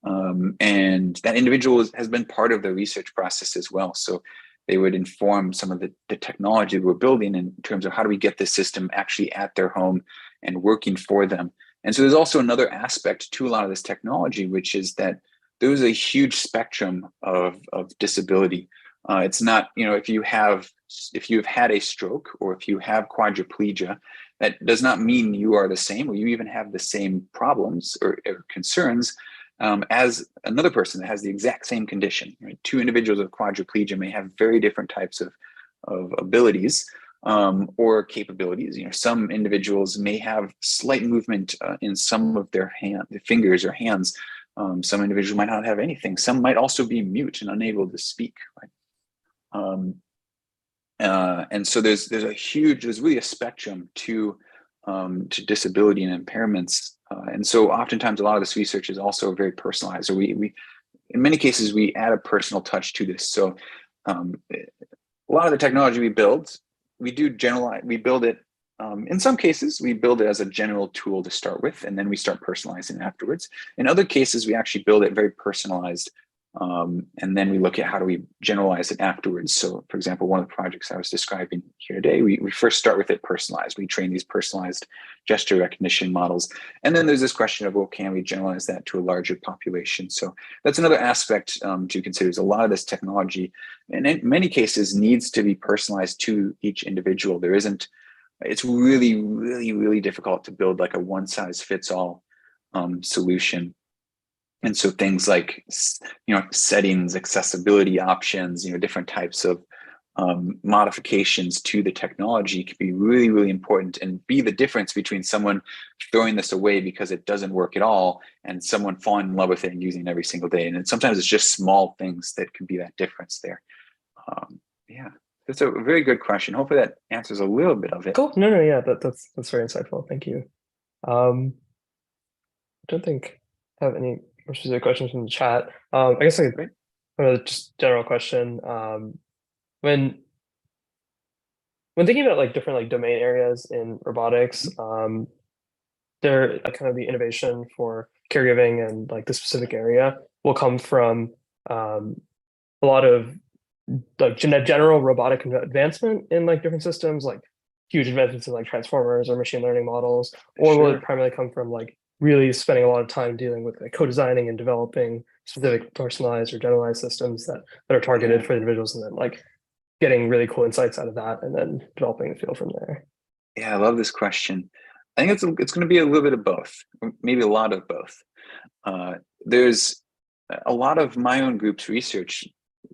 B: and that individual has been part of the research process as well. So they would inform some of the technology we're building in terms of how do we get this system actually at their home and working for them. And so there's also another aspect to a lot of this technology, which is that there's a huge spectrum of disability. It's not, if you've had a stroke or if you have quadriplegia, that does not mean you are the same or you even have the same problems or concerns as another person that has the exact same condition. Right? Two individuals with quadriplegia may have very different types of abilities or capabilities. Some individuals may have slight movement in some of their fingers or hands. Some individuals might not have anything. Some might also be mute and unable to speak. Right? And so there's really a spectrum to disability and impairments. And so oftentimes a lot of this research is also very personalized. So we in many cases, we add a personal touch to this. So a lot of the technology we build, we build it, in some cases, we build it as a general tool to start with, and then we start personalizing afterwards. In other cases, we actually build it very personalized, and then we look at how do we generalize it afterwards. So for example, one of the projects I was describing here today, we first start with it personalized. We train these personalized gesture recognition models. And then there's this question of, well, can we generalize that to a larger population? So that's another aspect to consider. Is a lot of this technology, and in many cases, needs to be personalized to each individual. It's really, really, really difficult to build like a one size fits all solution. And so things like, settings, accessibility options, different types of modifications to the technology can be really, really important and be the difference between someone throwing this away because it doesn't work at all and someone falling in love with it and using it every single day. And sometimes it's just small things that can be that difference there. Yeah, that's a very good question. Hopefully that answers a little bit of it.
A: Cool. No, yeah, that's very insightful. Thank you. I don't think I have any more specific questions from the chat. I guess just general question. When thinking about like different like domain areas in robotics, there kind of the innovation for caregiving and like the specific area will come from a lot of like general robotic advancement in like different systems, like huge advancements in like transformers or machine learning models, or will it primarily come from like really spending a lot of time dealing with like co-designing and developing specific personalized or generalized systems that are targeted for individuals, and then like getting really cool insights out of that and then developing the field from there?
B: Yeah, I love this question. I think it's going to be a little bit of both, maybe a lot of both. There's a lot of my own group's research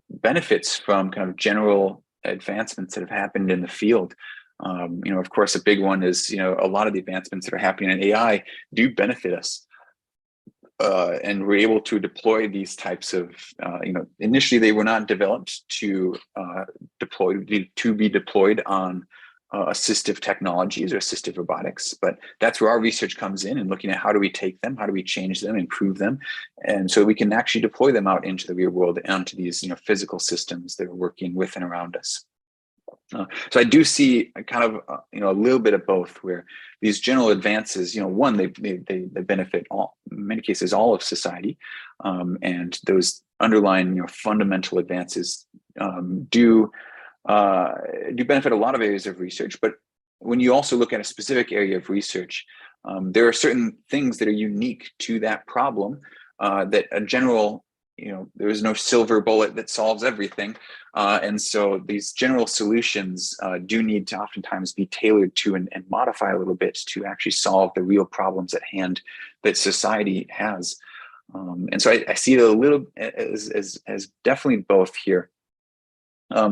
B: benefits from kind of general advancements that have happened in the field. Of course, a big one is, a lot of the advancements that are happening in AI do benefit us. and we're able to deploy these types of, initially they were not developed to be deployed on assistive technologies or assistive robotics, but that's where our research comes in, and looking at how do we take them, how do we change them, improve them, and so we can actually deploy them out into the real world, onto these physical systems that are working with and around us. So I do see a kind of a little bit of both, where these general advances, one, they benefit in many cases all of society, and those underlying fundamental advances do benefit a lot of areas of research. But when you also look at a specific area of research, there are certain things that are unique to that problem that a general, there is no silver bullet that solves everything. And so these general solutions do need to oftentimes be tailored to and modify a little bit to actually solve the real problems at hand that society has. And so I see it a little as definitely both here.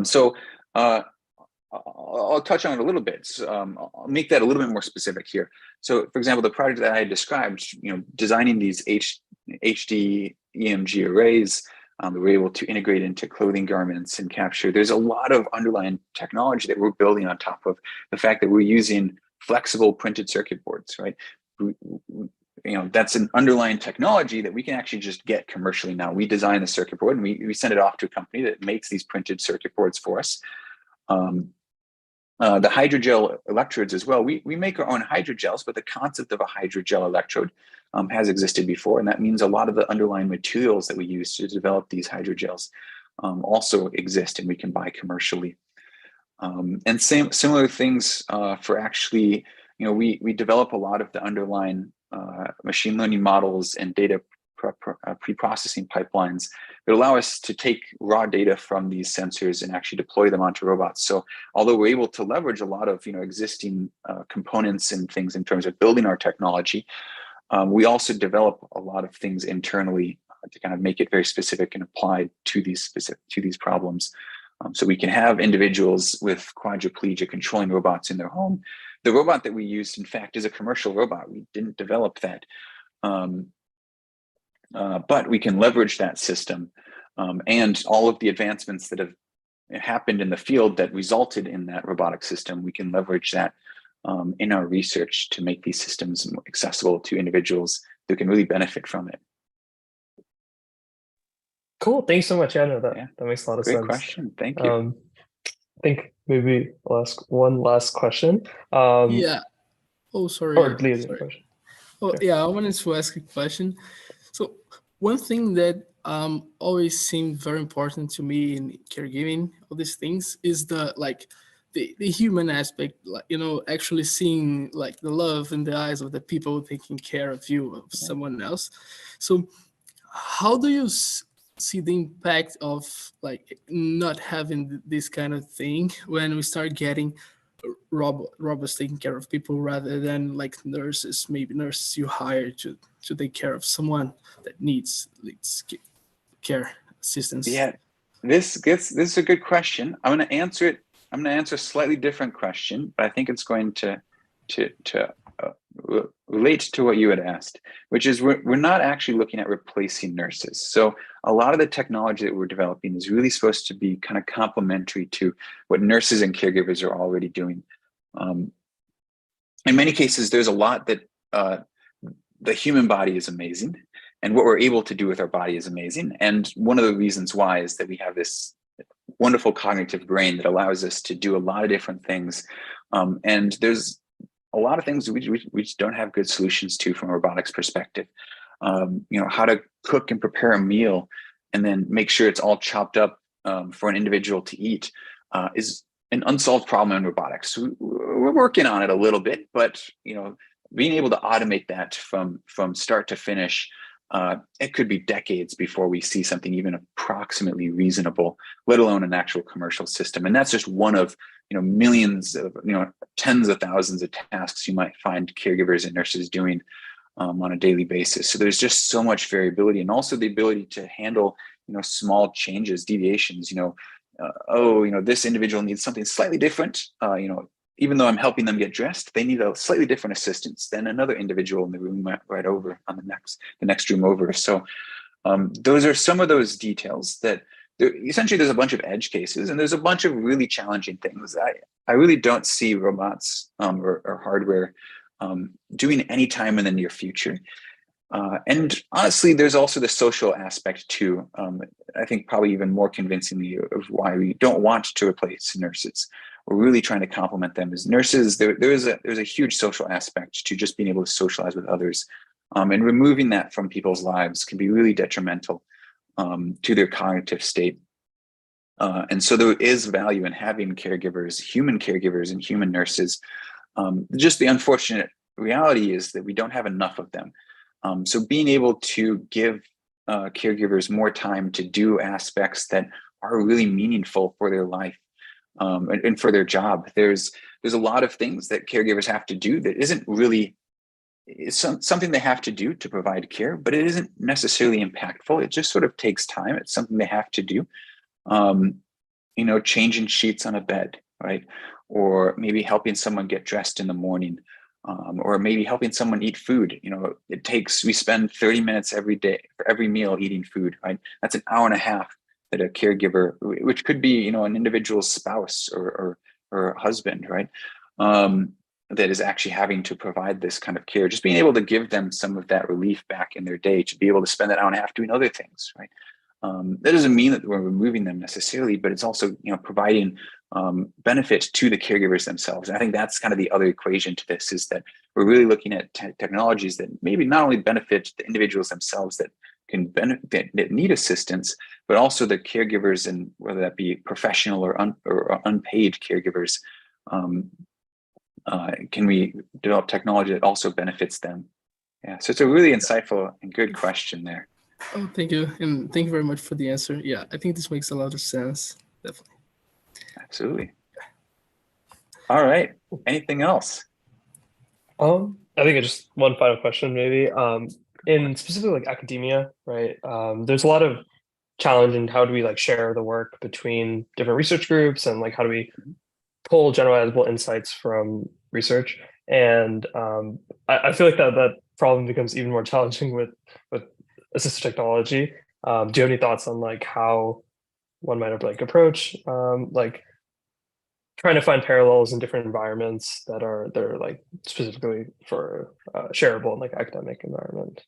B: So I'll touch on it a little bit. I'll make that a little bit more specific here. So, for example, the project that I described, designing these HDEMG arrays that we're able to integrate into clothing garments and capture. There's a lot of underlying technology that we're building on top of the fact that we're using flexible printed circuit boards, right? That's an underlying technology that we can actually just get commercially now. We design the circuit board and we send it off to a company that makes these printed circuit boards for us. The hydrogel electrodes as well. We make our own hydrogels, but the concept of a hydrogel electrode has existed before, and that means a lot of the underlying materials that we use to develop these hydrogels also exist, and we can buy commercially. And similar things for actually, we develop a lot of the underlying machine learning models and data pre-processing pipelines that allow us to take raw data from these sensors and actually deploy them onto robots. So although we're able to leverage a lot of existing components and things in terms of building our technology, we also develop a lot of things internally to kind of make it very specific and applied to these problems. So we can have individuals with quadriplegia controlling robots in their home. The robot that we used, in fact, is a commercial robot. We didn't develop that. But we can leverage that system and all of the advancements that have happened in the field that resulted in that robotic system. We can leverage that in our research to make these systems more accessible to individuals who can really benefit from it.
A: Cool. Thanks so much. Yeah, that makes a lot of sense.
B: Great question. Thank you.
A: I think maybe I'll ask one last question.
C: Yeah. Oh, sorry.
A: Or lead a question.
C: Oh,
A: Okay.
C: yeah, I wanted to ask a question. So one thing that always seemed very important to me in caregiving, all these things, is the human aspect, actually seeing the love in the eyes of the people taking care of you, of someone else. So how do you see the impact of not having this kind of thing when we start getting robots taking care of people rather than nurses, maybe nurses you hire to take care of someone that needs care assistance?
B: Yeah, this is a good question. I'm going to answer it. I'm going to answer a slightly different question, but I think it's going to relate to what you had asked, which is we're not actually looking at replacing nurses. So a lot of the technology that we're developing is really supposed to be kind of complementary to what nurses and caregivers are already doing. In many cases, there's a lot that the human body is amazing, and what we're able to do with our body is amazing. And one of the reasons why is that we have this wonderful cognitive brain that allows us to do a lot of different things. And there's a lot of things we just don't have good solutions to from a robotics perspective. How to cook and prepare a meal and then make sure it's all chopped up for an individual to eat is an unsolved problem in robotics. We're working on it a little bit, but being able to automate that from start to finish, it could be decades before we see something even approximately reasonable, let alone an actual commercial system. And that's just one of millions of tens of thousands of tasks you might find caregivers and nurses doing on a daily basis. So there's just so much variability, and also the ability to handle small changes, deviations. This individual needs something slightly different. even though I'm helping them get dressed, they need a slightly different assistance than another individual in the room right over on the next room over. So those are some of those details that essentially there's a bunch of edge cases, and there's a bunch of really challenging things. I really don't see robots or hardware doing any time in the near future. And honestly, there's also the social aspect too. I think probably even more convincingly of why we don't want to replace nurses. We're really trying to complement them as nurses. There's a huge social aspect to just being able to socialize with others, and removing that from people's lives can be really detrimental to their cognitive state. And so there is value in having caregivers, human caregivers and human nurses. Just the unfortunate reality is that we don't have enough of them. So being able to give caregivers more time to do aspects that are really meaningful for their life and for their job. There's a lot of things that caregivers have to do that isn't really, it's something they have to do to provide care, but it isn't necessarily impactful. It just sort of takes time. It's something they have to do. Changing sheets on a bed, right? Or maybe helping someone get dressed in the morning. Or maybe helping someone eat food. We spend 30 minutes every day for every meal eating food, right? That's an hour and a half that a caregiver, which could be, an individual's spouse or husband, right? That is actually having to provide this kind of care, just being able to give them some of that relief back in their day to be able to spend that hour and a half doing other things, right? That doesn't mean that we're removing them necessarily, but it's also, providing benefit to the caregivers themselves. And I think that's kind of the other equation to this, is that we're really looking at technologies that maybe not only benefit the individuals themselves that can benefit, that need assistance, but also the caregivers, and whether that be professional or unpaid caregivers. Can we develop technology that also benefits them? Yeah, so it's a really insightful and good question there.
C: Oh, thank you. And thank you very much for the answer. Yeah, I think this makes a lot of sense. Definitely.
B: Absolutely. All right. Anything else?
A: I think just one final question, maybe. In specifically like academia, right? There's a lot of challenge in how do we share the work between different research groups, and how do we pull generalizable insights from research. And I feel like that problem becomes even more challenging with assistive technology. Do you have any thoughts on how one might have approach trying to find parallels in different environments that are specifically for shareable in academic environment?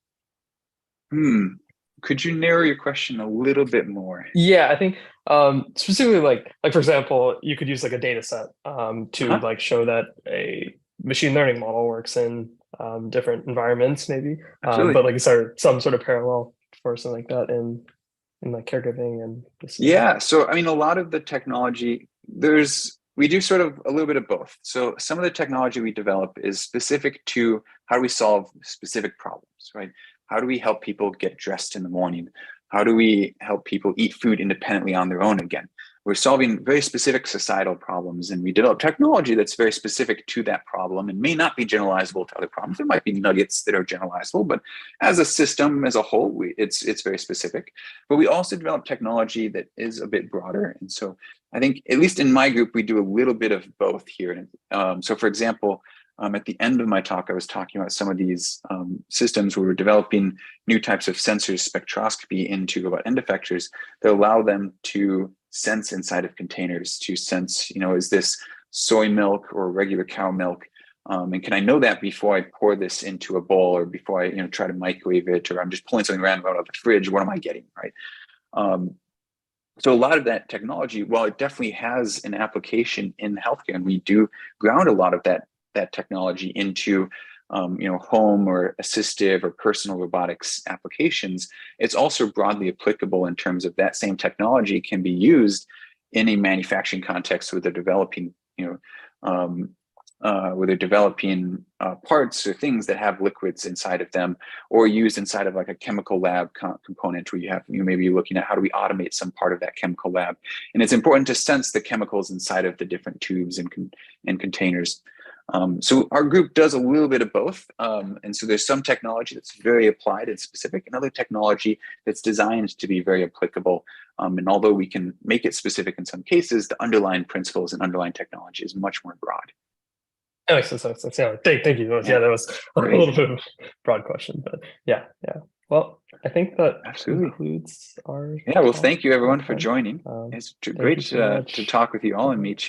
B: Could you narrow your question a little bit more?
A: Yeah, I think specifically for example, you could use a data set to show that a machine learning model works in different environments, maybe. But is there some sort of parallel for something like that in caregiving and this?
B: Yeah, so I mean, a lot of the technology, we do sort of a little bit of both. So some of the technology we develop is specific to how do we solve specific problems, right? How do we help people get dressed in the morning? How do we help people eat food independently on their own again? We're solving very specific societal problems, and we develop technology that's very specific to that problem and may not be generalizable to other problems. There might be nuggets that are generalizable, but as a system, as a whole, it's very specific. But we also develop technology that is a bit broader. And so I think, at least in my group, we do a little bit of both here. So for example, at the end of my talk, I was talking about some of these systems where we're developing new types of sensors, spectroscopy, into robot end effectors that allow them to sense inside of containers, to sense, is this soy milk or regular cow milk? And can I know that before I pour this into a bowl, or before I try to microwave it, or I'm just pulling something random out of the fridge? What am I getting, right? So a lot of that technology, while it definitely has an application in healthcare, and we do ground a lot of that technology into home or assistive or personal robotics applications, it's also broadly applicable in terms of that same technology can be used in a manufacturing context where they're developing, parts or things that have liquids inside of them, or used inside of a chemical lab component where you maybe you're looking at how do we automate some part of that chemical lab. And it's important to sense the chemicals inside of the different tubes and containers. So our group does a little bit of both. And so there's some technology that's very applied and specific, and other technology that's designed to be very applicable. And although we can make it specific in some cases, the underlying principles and underlying technology is much more broad.
A: That makes sense. Yeah, thank you.
B: Yeah.
A: That was a
B: Great.
A: little bit of a broad question, but yeah. Well, I think that
B: Absolutely
A: concludes our
B: Yeah, well,
A: talk
B: thank you everyone
A: for
B: for
A: time.
B: joining. It's
A: Thank
B: great
A: you so much.
B: to talk with you all and meet you.